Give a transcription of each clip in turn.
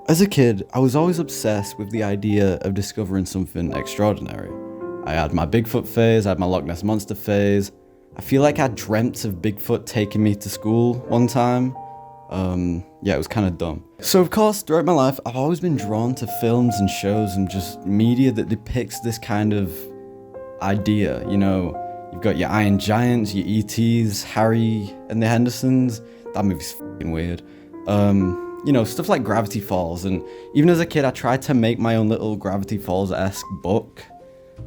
As a kid, I was always obsessed with the idea of discovering something extraordinary. I had my Bigfoot phase, I had my Loch Ness Monster phase. I feel like I dreamt of Bigfoot taking me to school one time. Yeah, it was kind of dumb. So of course, throughout my life, I've always been drawn to films and shows and just media that depicts this kind of idea. You know, you've got your Iron Giants, your E.T.s, Harry and the Hendersons. That movie's f***ing weird. You know, stuff like Gravity Falls, and even as a kid I tried to make my own little Gravity Falls-esque book.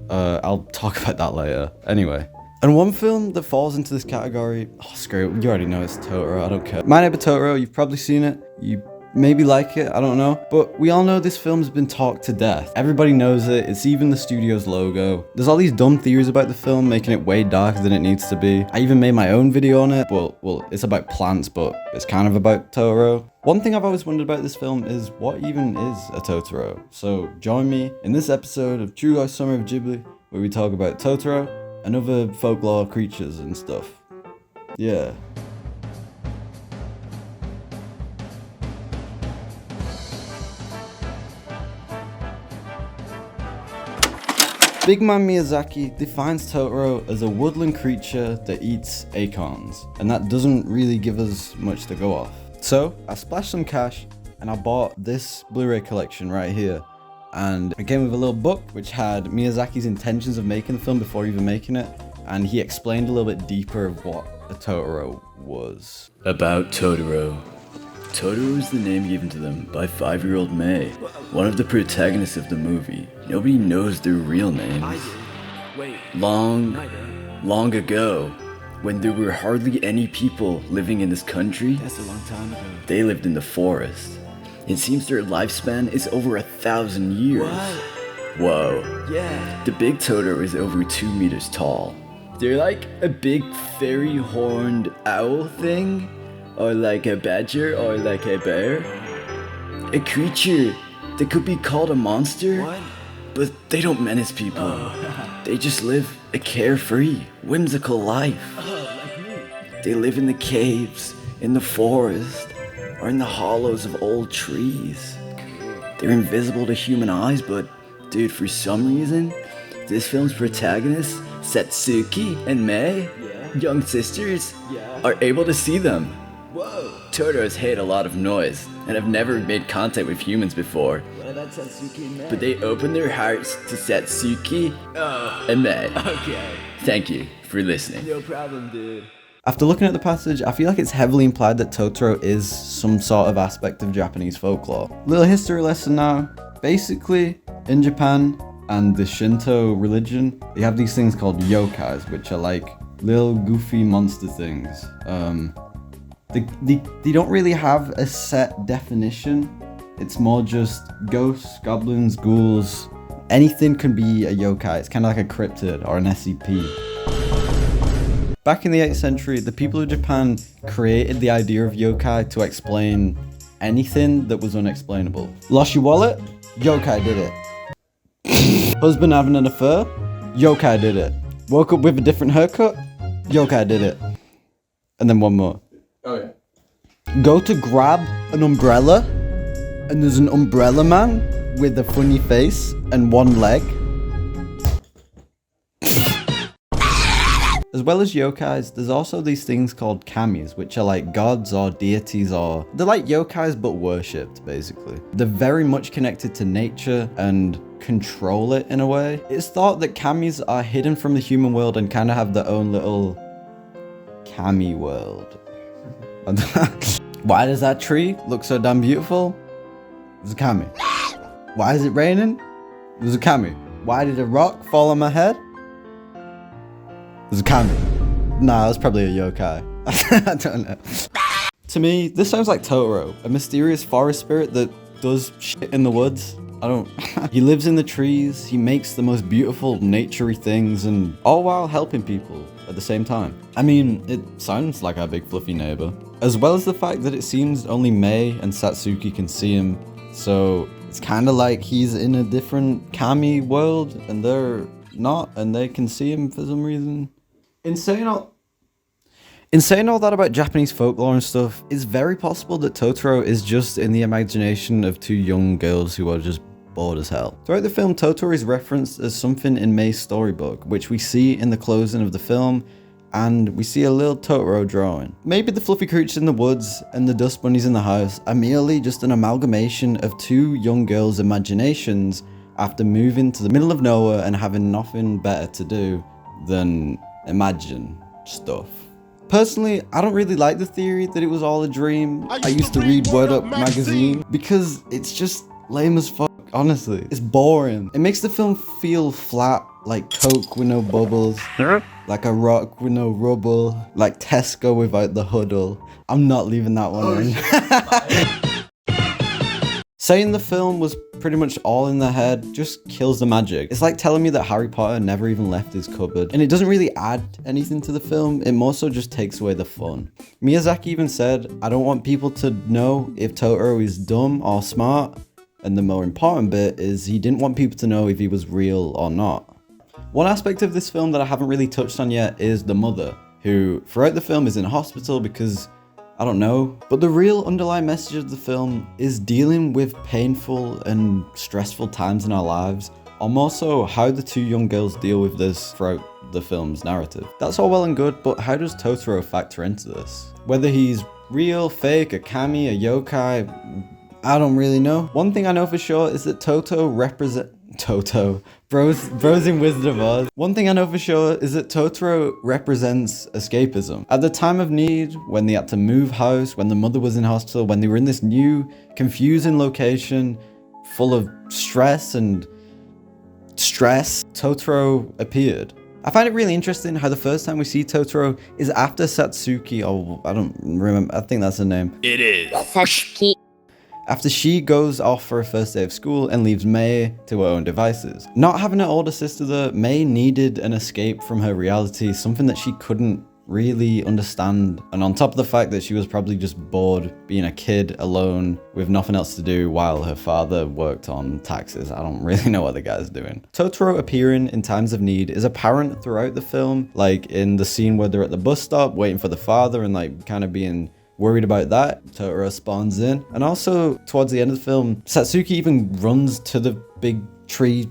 I'll talk about that later. Anyway. And one film that falls into this category, oh screw it, you already know it's Totoro, I don't care. My Neighbor Totoro, you've probably seen it, you maybe like it, I don't know. But we all know this film's been talked to death. Everybody knows it, it's even the studio's logo. There's all these dumb theories about the film, making it way darker than it needs to be. I even made my own video on it. Well, it's about plants, but it's kind of about Totoro. One thing I've always wondered about this film is what even is a Totoro? So join me in this episode of Trugoy Summer of Ghibli, where we talk about Totoro and other folklore creatures and stuff. Yeah. Big Man Miyazaki defines Totoro as a woodland creature that eats acorns, and that doesn't really give us much to go off. So I splashed some cash and I bought this Blu-ray collection right here, and it came with a little book which had Miyazaki's intentions of making the film before even making it, and he explained a little bit deeper of what a Totoro was. About Totoro. Totoro is the name given to them by 5-year-old May, one of the protagonists of the movie. Nobody knows their real names. Long ago, when there were hardly any people living in this country, That's a long time ago. they lived in the forest. It seems their lifespan is over 1,000 years. Whoa. Yeah. The big Totoro is over 2 meters tall. They're like a big fairy horned owl thing, or like a badger, or like a bear. A creature that could be called a monster, but they don't menace people. They just live a carefree, whimsical life. They live in the caves, in the forest, or in the hollows of old trees. They're invisible to human eyes, but dude, for some reason, this film's protagonists, Satsuki and Mei, young sisters, are able to see them. Whoa. Totoros hate a lot of noise, and have never made contact with humans before. What about Satsuki and Mei? But they open their hearts to Satsuki and Mei. Okay. Thank you for listening. No problem, dude. After looking at the passage, I feel like it's heavily implied that Totoro is some sort of aspect of Japanese folklore. Little history lesson now. Basically, in Japan and the Shinto religion, they have these things called yokais, which are like little goofy monster things. They don't really have a set definition. It's more just ghosts, goblins, ghouls. Anything can be a yokai. It's kind of like a cryptid or an SCP. Back in the 8th century, the people of Japan created the idea of yokai to explain anything that was unexplainable. Lost your wallet? Yokai did it. Husband having an affair? Yokai did it. Woke up with a different haircut? Yokai did it. And then one more. Oh yeah. Go to grab an umbrella, and there's an umbrella man with a funny face and one leg. As well as yokais, there's also these things called kamis, which are like gods or deities, or they're like yokais but worshipped, basically. They're very much connected to nature and control it in a way. It's thought that kamis are hidden from the human world and kind of have their own little kami world. Why does that tree look so damn beautiful? It's a kami. Why is it raining? It was a kami. Why did a rock fall on my head? There's a kami. Nah, that's probably a yokai. I don't know. To me, this sounds like Totoro, a mysterious forest spirit that does shit in the woods. He lives in the trees, he makes the most beautiful naturey things, and all while helping people at the same time. I mean, it sounds like our big fluffy neighbor. As well as the fact that it seems only Mei and Satsuki can see him, so it's kind of like he's in a different kami world and they're not, and they can see him for some reason. In saying In saying all that about Japanese folklore and stuff, it's very possible that Totoro is just in the imagination of two young girls who are just bored as hell. Throughout the film, Totoro is referenced as something in Mei's storybook, which we see in the closing of the film, and we see a little Totoro drawing. Maybe the fluffy creatures in the woods and the dust bunnies in the house are merely just an amalgamation of two young girls' imaginations after moving to the middle of nowhere and having nothing better to do than imagine stuff. Personally, I don't really like the theory that it was all a dream. I used to read Word Up magazine because it's just lame as fuck, honestly. It's boring. It makes the film feel flat, like Coke with no bubbles, like a rock with no rubble, like Tesco without the huddle. I'm not leaving that one in. Saying the film was pretty much all in the head just kills the magic. It's like telling me that Harry Potter never even left his cupboard. And it doesn't really add anything to the film, it more so just takes away the fun. Miyazaki even said, I don't want people to know if Totoro is dumb or smart. And the more important bit is he didn't want people to know if he was real or not. One aspect of this film that I haven't really touched on yet is the mother, who throughout the film is in hospital because, I don't know, but the real underlying message of the film is dealing with painful and stressful times in our lives, or more so how the two young girls deal with this throughout the film's narrative. That's all well and good, but how does Totoro factor into this? Whether he's real, fake, a kami, a yokai, I don't really know. One thing I know for sure is that Bros in Wizard of Oz. One thing I know for sure is that Totoro represents escapism. At the time of need, when they had to move house, when the mother was in hospital, when they were in this new, confusing location, full of stress, Totoro appeared. I find it really interesting how the first time we see Totoro is after Satsuki, or I don't remember, I think that's her name. It is Satsuki. After she goes off for her first day of school and leaves Mei to her own devices. Not having her older sister there, Mei needed an escape from her reality, something that she couldn't really understand. And on top of the fact that she was probably just bored being a kid alone with nothing else to do while her father worked on taxes. I don't really know what the guy's doing. Totoro appearing in times of need is apparent throughout the film, like in the scene where they're at the bus stop waiting for the father and like kind of being worried about that. Totoro spawns in. And also towards the end of the film, Satsuki even runs to the big tree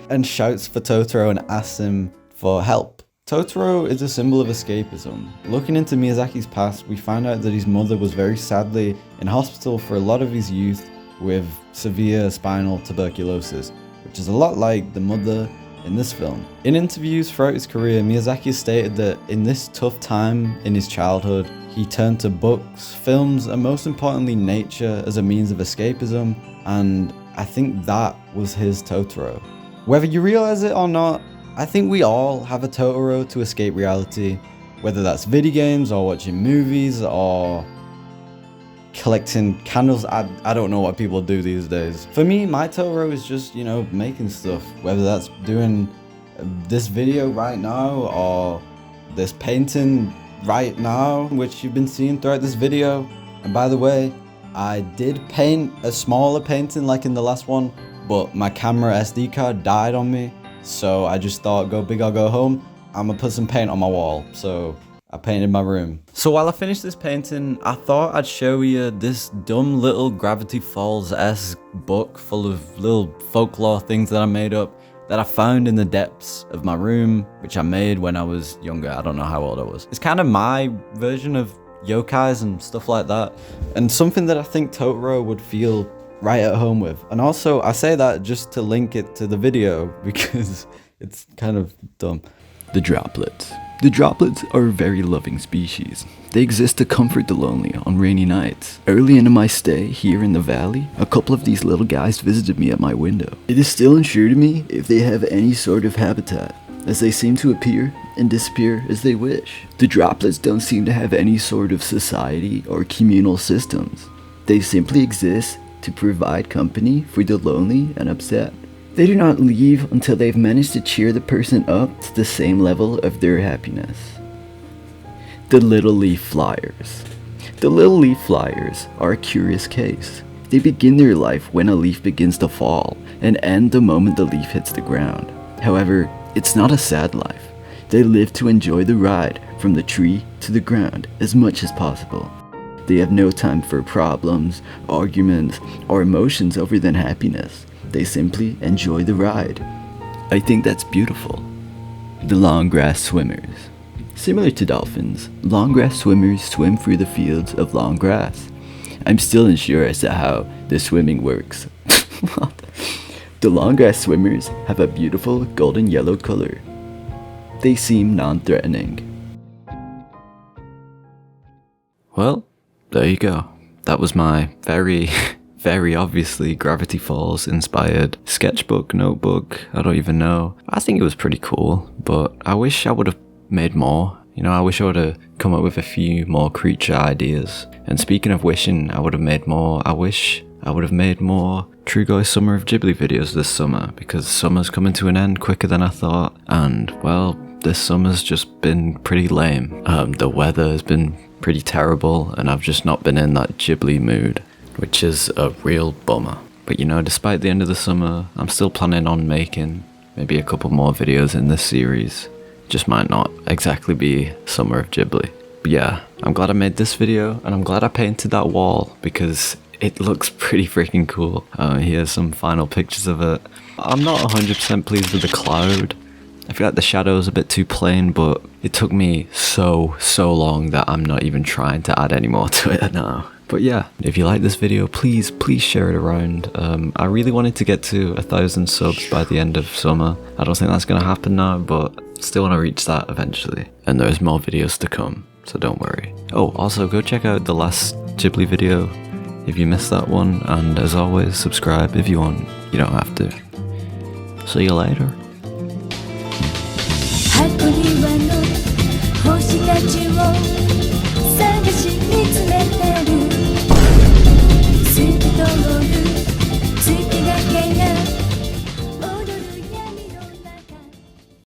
and shouts for Totoro and asks him for help. Totoro is a symbol of escapism. Looking into Miyazaki's past, we find out that his mother was very sadly in hospital for a lot of his youth with severe spinal tuberculosis, which is a lot like the mother in this film. In interviews throughout his career, Miyazaki stated that in this tough time in his childhood, he turned to books, films, and most importantly nature as a means of escapism, and I think that was his Totoro. Whether you realize it or not, I think we all have a Totoro to escape reality, whether that's video games or watching movies or collecting candles. I don't know what people do these days. For me, my Totoro is just, you know, making stuff, whether that's doing this video right now or this painting right now, which you've been seeing throughout this video. And by the way, I did paint a smaller painting like in the last one, but my camera SD card died on me, so I just thought, go big or go home. I'm gonna put some paint on my wall, so I painted my room. So while I finished this painting, I thought I'd show you this dumb little Gravity Falls-esque book full of little folklore things that I made up that I found in the depths of my room, which I made when I was younger. I don't know how old I was. It's kind of my version of yokais and stuff like that, and something that I think Totoro would feel right at home with. And also, I say that just to link it to the video because it's kind of dumb. The droplets. The droplets are a very loving species. They exist to comfort the lonely on rainy nights. Early into my stay here in the valley, a couple of these little guys visited me at my window. It is still unsure to me if they have any sort of habitat, as they seem to appear and disappear as they wish. The droplets don't seem to have any sort of society or communal systems. They simply exist to provide company for the lonely and upset. They do not leave until they've managed to cheer the person up to the same level of their happiness. The Little Leaf Flyers. The Little Leaf Flyers are a curious case. They begin their life when a leaf begins to fall and end the moment the leaf hits the ground. However, it's not a sad life. They live to enjoy the ride from the tree to the ground as much as possible. They have no time for problems, arguments, or emotions other than happiness. They simply enjoy the ride. I think that's beautiful. The long grass swimmers. Similar to dolphins, long grass swimmers swim through the fields of long grass. I'm still unsure as to how the swimming works. The long grass swimmers have a beautiful golden yellow color. They seem non-threatening. Well, there you go. That was my very, very obviously Gravity Falls inspired sketchbook, notebook, I don't even know. I think it was pretty cool, but I wish I would have made more. You know, I wish I would have come up with a few more creature ideas. And speaking of wishing I would have made more, I wish I would have made more Trugoy Summer of Ghibli videos this summer, because summer's coming to an end quicker than I thought, and well, this summer's just been pretty lame. The weather has been pretty terrible, and I've just not been in that Ghibli mood, which is a real bummer. But you know, despite the end of the summer, I'm still planning on making maybe a couple more videos in this series. Just might not exactly be Summer of Ghibli. But yeah, I'm glad I made this video, and I'm glad I painted that wall, because it looks pretty freaking cool. Here's some final pictures of it. I'm not 100% pleased with the cloud. I feel like the shadow's a bit too plain, but it took me so long that I'm not even trying to add any more to it now. But yeah, if you like this video, please share it around. I really wanted to get to 1,000 subs by the end of summer. I don't think that's gonna happen now, but still want to reach that eventually. And there's more videos to come, so don't worry. Oh, also go check out the last Ghibli video if you missed that one, and as always, subscribe if you want. You don't have to. See you later. 箱庭の星たちを